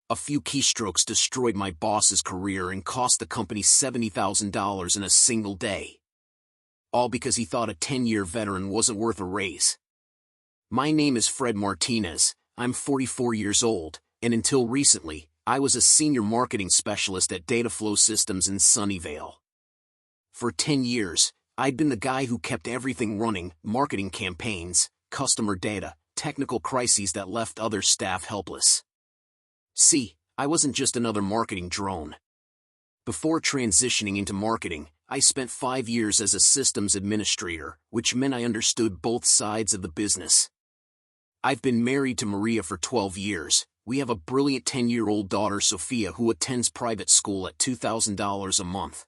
A few keystrokes destroyed my boss's career and cost the company $70,000 in a single day. All because he thought a 10-year veteran wasn't worth a raise. My name is Fred Martinez, I'm 44 years old, and until recently, I was a senior marketing specialist at Dataflow Systems in Sunnyvale. For 10 years, I'd been the guy who kept everything running: marketing campaigns, customer data, technical crises that left other staff helpless. See, I wasn't just another marketing drone. Before transitioning into marketing, I spent 5 years as a systems administrator, which meant I understood both sides of the business. I've been married to Maria for 12 years. We have a brilliant 10-year-old daughter, Sophia, who attends private school at $2,000 a month.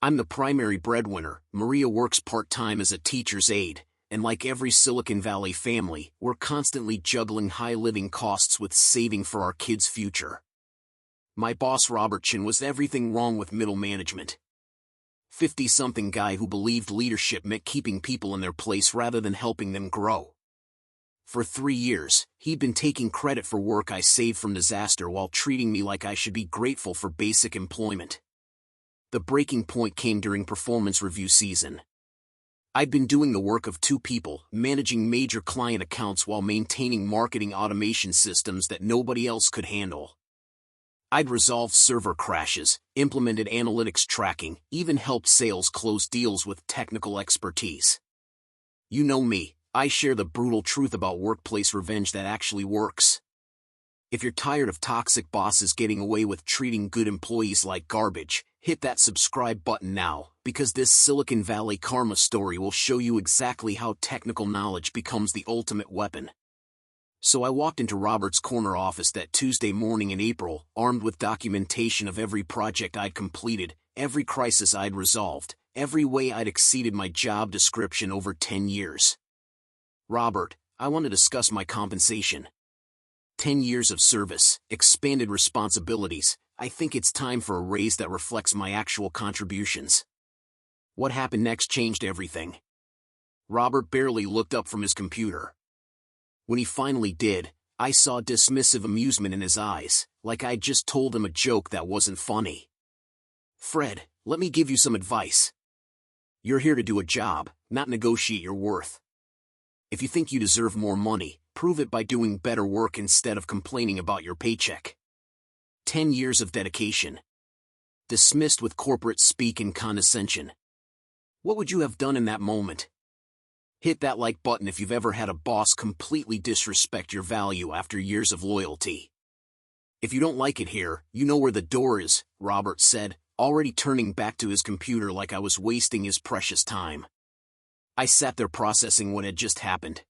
I'm the primary breadwinner. Maria works part-time as a teacher's aide, and like every Silicon Valley family, we're constantly juggling high living costs with saving for our kids' future. My boss, Robert Chin, was everything wrong with middle management. 50-something guy who believed leadership meant keeping people in their place rather than helping them grow. For 3 years, he'd been taking credit for work I saved from disaster while treating me like I should be grateful for basic employment. The breaking point came during performance review season. I'd been doing the work of 2 people, managing major client accounts while maintaining marketing automation systems that nobody else could handle. I'd resolved server crashes, implemented analytics tracking, even helped sales close deals with technical expertise. You know me, I share the brutal truth about workplace revenge that actually works. If you're tired of toxic bosses getting away with treating good employees like garbage, hit that subscribe button now, because this Silicon Valley karma story will show you exactly how technical knowledge becomes the ultimate weapon. So I walked into Robert's corner office that Tuesday morning in April, armed with documentation of every project I'd completed, every crisis I'd resolved, every way I'd exceeded my job description over 10 years. Robert, I want to discuss my compensation. 10 years of service, expanded responsibilities. I think it's time for a raise that reflects my actual contributions. What happened next changed everything. Robert barely looked up from his computer. When he finally did, I saw dismissive amusement in his eyes, like I'd just told him a joke that wasn't funny. Fred, let me give you some advice. You're here to do a job, not negotiate your worth. If you think you deserve more money, prove it by doing better work instead of complaining about your paycheck. 10 years of dedication. Dismissed with corporate speak and condescension. What would you have done in that moment? Hit that like button if you've ever had a boss completely disrespect your value after years of loyalty. If you don't like it here, you know where the door is, Robert said, already turning back to his computer like I was wasting his precious time. I sat there processing what had just happened.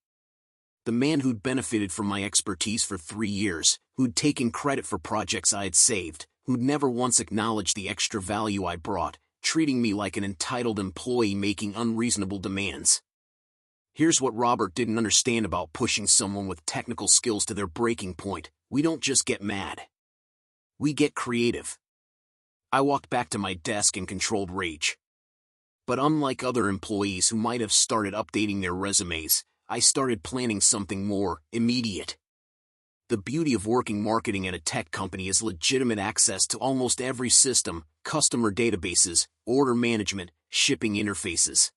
The man who'd benefited from my expertise for 3 years, who'd taken credit for projects I'd saved, who'd never once acknowledged the extra value I brought, treating me like an entitled employee making unreasonable demands. Here's what Robert didn't understand about pushing someone with technical skills to their breaking point: we don't just get mad. We get creative. I walked back to my desk in controlled rage. But unlike other employees who might have started updating their resumes, I started planning something more immediate. The beauty of working marketing at a tech company is legitimate access to almost every system, customer databases, order management, shipping interfaces.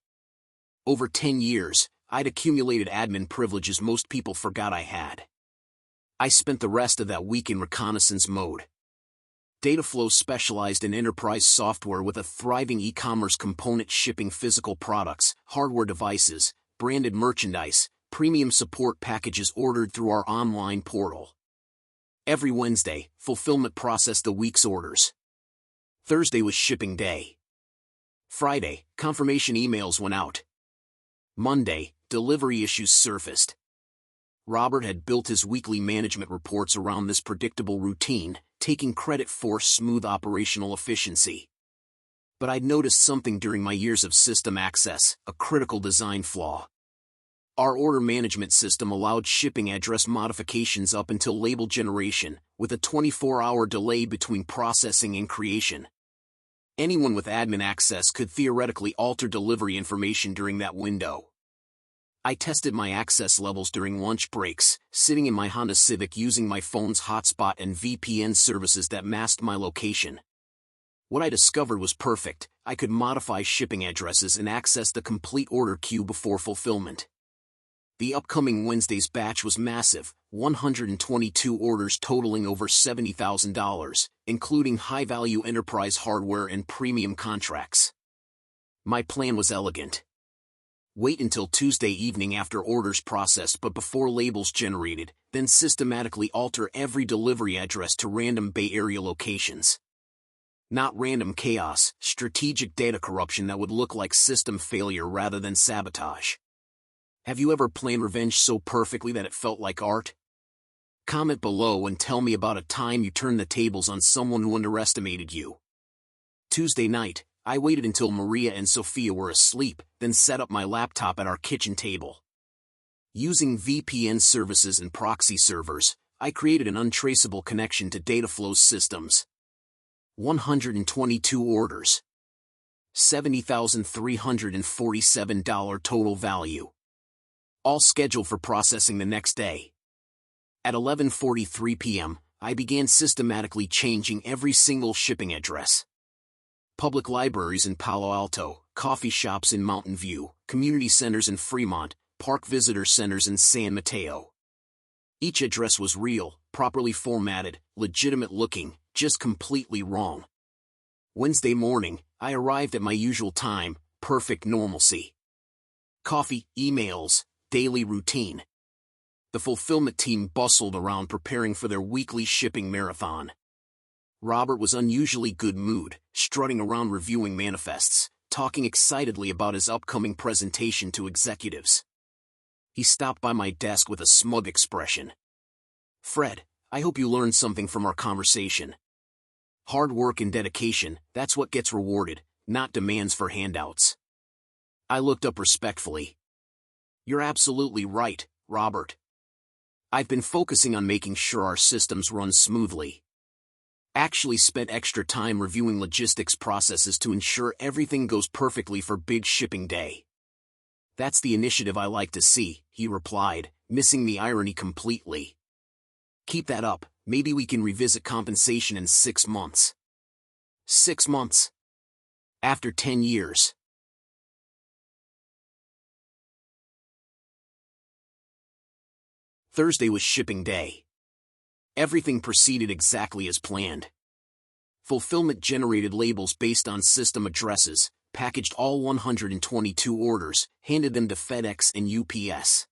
Over 10 years, I'd accumulated admin privileges most people forgot I had. I spent the rest of that week in reconnaissance mode. Dataflow specialized in enterprise software with a thriving e-commerce component shipping physical products, hardware devices, branded merchandise, premium support packages ordered through our online portal. Every Wednesday, fulfillment processed the week's orders. Thursday was shipping day. Friday, confirmation emails went out. Monday, delivery issues surfaced. Robert had built his weekly management reports around this predictable routine, taking credit for smooth operational efficiency. But I'd noticed something during my years of system access, a critical design flaw. Our order management system allowed shipping address modifications up until label generation, with a 24-hour delay between processing and creation. Anyone with admin access could theoretically alter delivery information during that window. I tested my access levels during lunch breaks, sitting in my Honda Civic using my phone's hotspot and VPN services that masked my location. What I discovered was perfect. I could modify shipping addresses and access the complete order queue before fulfillment. The upcoming Wednesday's batch was massive, 122 orders totaling over $70,000, including high-value enterprise hardware and premium contracts. My plan was elegant. Wait until Tuesday evening after orders processed but before labels generated, then systematically alter every delivery address to random Bay Area locations. Not random chaos, strategic data corruption that would look like system failure rather than sabotage. Have you ever planned revenge so perfectly that it felt like art? Comment below and tell me about a time you turned the tables on someone who underestimated you. Tuesday night, I waited until Maria and Sophia were asleep, then set up my laptop at our kitchen table. Using VPN services and proxy servers, I created an untraceable connection to Dataflow's systems. 122 orders. $70,347 total value. All scheduled for processing the next day. At 11:43 p.m., I began systematically changing every single shipping address. Public libraries in Palo Alto, coffee shops in Mountain View, community centers in Fremont, park visitor centers in San Mateo. Each address was real, properly formatted, legitimate looking, just completely wrong. Wednesday morning, I arrived at my usual time, perfect normalcy. Coffee, emails, daily routine. The fulfillment team bustled around preparing for their weekly shipping marathon. Robert was unusually good mood, strutting around reviewing manifests, talking excitedly about his upcoming presentation to executives. He stopped by my desk with a smug expression. "Fred, I hope you learned something from our conversation. Hard work and dedication, that's what gets rewarded, not demands for handouts." I looked up respectfully. "You're absolutely right, Robert. I've been focusing on making sure our systems run smoothly. Actually spent extra time reviewing logistics processes to ensure everything goes perfectly for big shipping day." "That's the initiative I like to see," he replied, missing the irony completely. "Keep that up, maybe we can revisit compensation in 6 months. 6 months. After 10 years. Thursday was shipping day. Everything proceeded exactly as planned. Fulfillment generated labels based on system addresses, packaged all 122 orders, handed them to FedEx and UPS.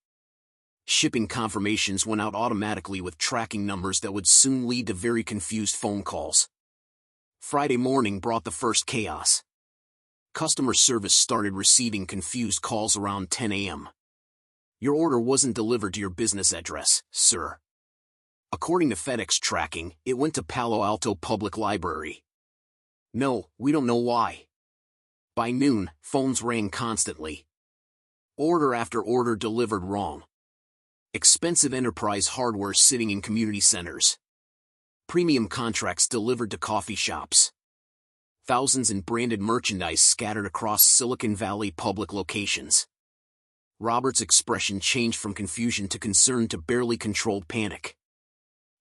Shipping confirmations went out automatically with tracking numbers that would soon lead to very confused phone calls. Friday morning brought the first chaos. Customer service started receiving confused calls around 10 a.m. "Your order wasn't delivered to your business address, sir." According to FedEx tracking, it went to Palo Alto Public Library. "No, we don't know why." By noon, phones rang constantly. Order after order delivered wrong. Expensive enterprise hardware sitting in community centers. Premium contracts delivered to coffee shops. Thousands in branded merchandise scattered across Silicon Valley public locations. Robert's expression changed from confusion to concern to barely controlled panic.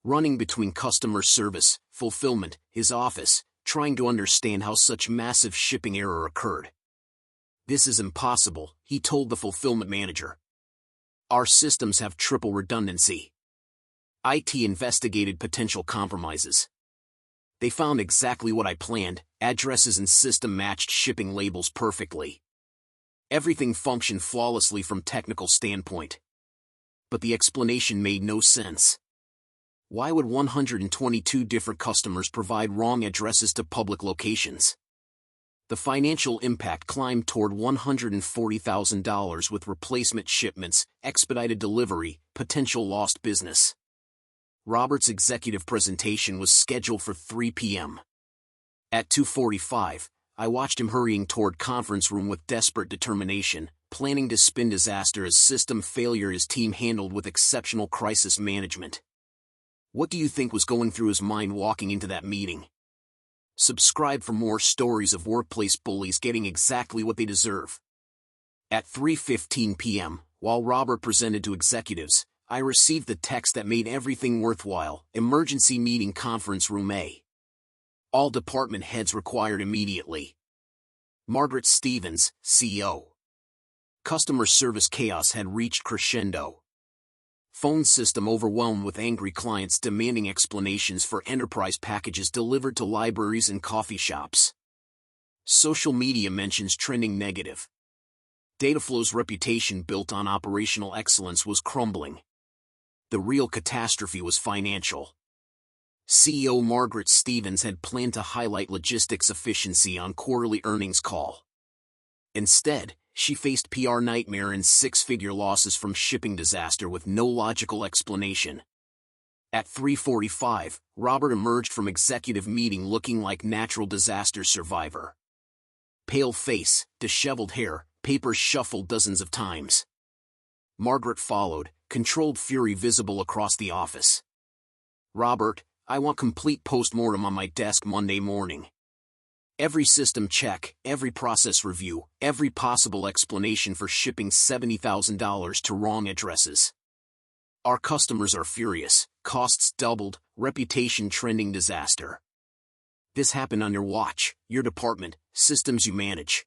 Running between customer service, fulfillment, his office, trying to understand how such massive shipping error occurred. "This is impossible," he told the fulfillment manager. "Our systems have triple redundancy." IT investigated potential compromises. They found exactly what I planned: addresses and system matched shipping labels perfectly. Everything functioned flawlessly from technical standpoint. But the explanation made no sense. Why would 122 different customers provide wrong addresses to public locations? The financial impact climbed toward $140,000 with replacement shipments, expedited delivery, potential lost business. Robert's executive presentation was scheduled for 3 p.m. At 2:45, I watched him hurrying toward conference room with desperate determination, planning to spin disaster as system failure his team handled with exceptional crisis management. What do you think was going through his mind walking into that meeting? Subscribe for more stories of workplace bullies getting exactly what they deserve. At 3:15 p.m., While Robert presented to executives, I received the text that made everything worthwhile: emergency meeting, conference room A. All department heads required immediately. Margaret Stevens, CEO. Customer service chaos had reached crescendo. Phone system overwhelmed with angry clients demanding explanations for enterprise packages delivered to libraries and coffee shops. Social media mentions trending negative. Dataflow's reputation built on operational excellence was crumbling. The real catastrophe was financial. CEO Margaret Stevens had planned to highlight logistics efficiency on quarterly earnings call. Instead, she faced PR nightmare and six-figure losses from shipping disaster with no logical explanation. At 3:45, Robert emerged from executive meeting looking like natural disaster survivor. Pale face, disheveled hair, papers shuffled dozens of times. Margaret followed, controlled fury visible across the office. "Robert, I want complete post-mortem on my desk Monday morning. Every system check, every process review, every possible explanation for shipping $70,000 to wrong addresses. Our customers are furious, costs doubled, reputation trending disaster. This happened on your watch, your department, systems you manage."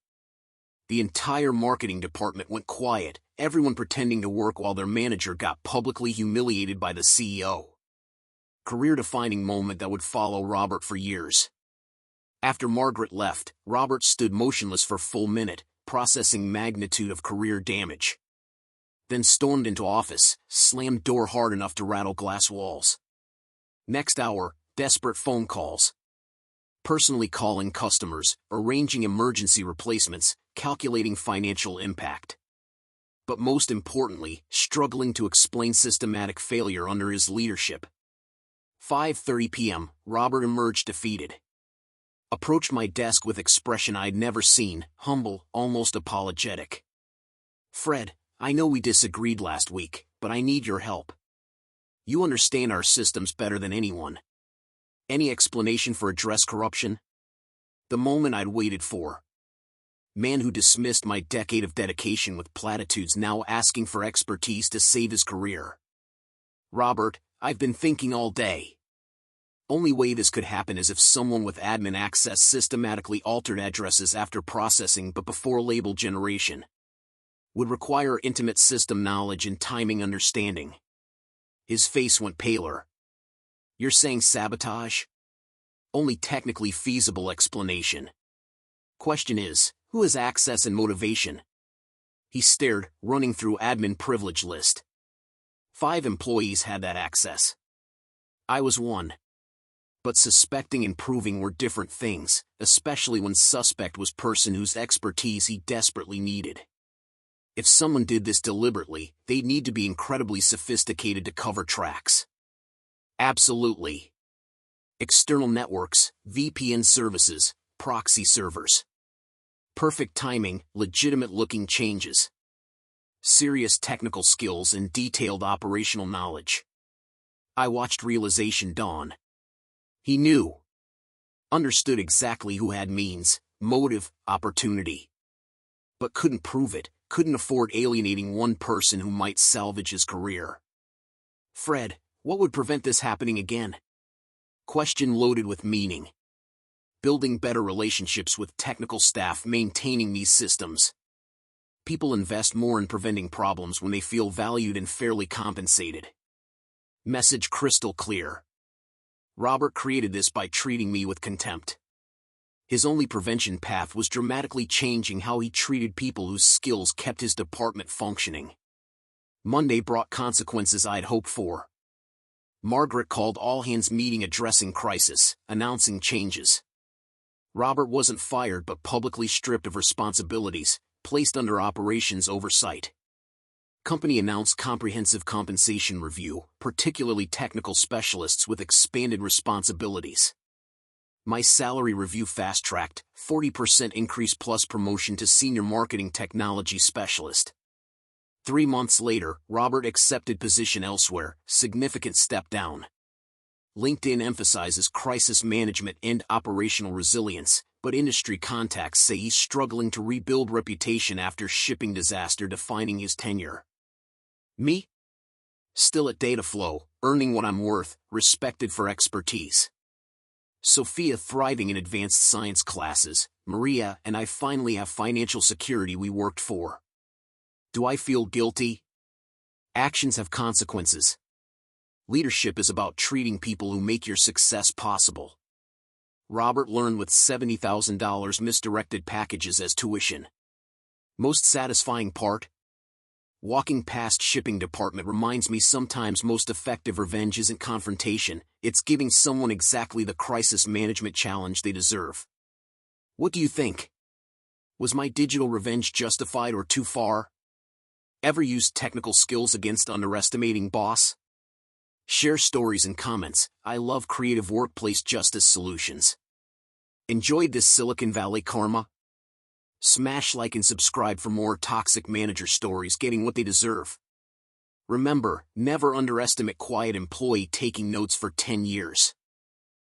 The entire marketing department went quiet, everyone pretending to work while their manager got publicly humiliated by the CEO. Career-defining moment that would follow Robert for years. After Margaret left, Robert stood motionless for a full minute, processing magnitude of career damage. Then stormed into office, slammed door hard enough to rattle glass walls. Next hour, desperate phone calls. Personally calling customers, arranging emergency replacements, calculating financial impact. But most importantly, struggling to explain systematic failure under his leadership. 5:30 p.m., Robert emerged defeated. Approached my desk with expression I'd never seen, humble, almost apologetic. "Fred, I know we disagreed last week, but I need your help. You understand our systems better than anyone. Any explanation for address corruption?" The moment I'd waited for. Man who dismissed my decade of dedication with platitudes now asking for expertise to save his career. "Robert, I've been thinking all day. Only way this could happen is if someone with admin access systematically altered addresses after processing but before label generation. Would require intimate system knowledge and timing understanding." His face went paler. "You're saying sabotage? Only technically feasible explanation. Question is, who has access and motivation?" He stared, running through admin privilege list. 5 employees had that access. I was one. But suspecting and proving were different things, especially when suspect was person whose expertise he desperately needed. If someone did this deliberately, they'd need to be incredibly sophisticated to cover tracks. Absolutely. External networks, VPN services, proxy servers. Perfect timing, legitimate-looking changes. Serious technical skills and detailed operational knowledge. I watched realization dawn. He knew. Understood exactly who had means, motive, opportunity. But couldn't prove it, couldn't afford alienating one person who might salvage his career. "Fred, what would prevent this happening again?" Question loaded with meaning. Building better relationships with technical staff maintaining these systems. People invest more in preventing problems when they feel valued and fairly compensated. Message crystal clear. Robert created this by treating me with contempt. His only prevention path was dramatically changing how he treated people whose skills kept his department functioning. Monday brought consequences I'd hoped for. Margaret called all-hands meeting addressing crisis, announcing changes. Robert wasn't fired but publicly stripped of responsibilities, placed under operations oversight. Company announced comprehensive compensation review, particularly technical specialists with expanded responsibilities. My salary review fast-tracked, 40% increase plus promotion to senior marketing technology specialist. 3 months later, Robert accepted position elsewhere, significant step down. LinkedIn emphasizes crisis management and operational resilience, but industry contacts say he's struggling to rebuild reputation after shipping disaster defining his tenure. Me? Still at Dataflow, earning what I'm worth, respected for expertise. Sophia thriving in advanced science classes, Maria and I finally have financial security we worked for. Do I feel guilty? Actions have consequences. Leadership is about treating people who make your success possible. Robert learned with $70,000 misdirected packages as tuition. Most satisfying part? Walking past shipping department reminds me sometimes most effective revenge isn't confrontation, it's giving someone exactly the crisis management challenge they deserve. What do you think? Was my digital revenge justified or too far? Ever used technical skills against underestimating boss? Share stories and comments. I love creative workplace justice solutions. Enjoyed this Silicon Valley karma? Smash like and subscribe for more toxic manager stories getting what they deserve. Remember, never underestimate quiet employee taking notes for 10 years.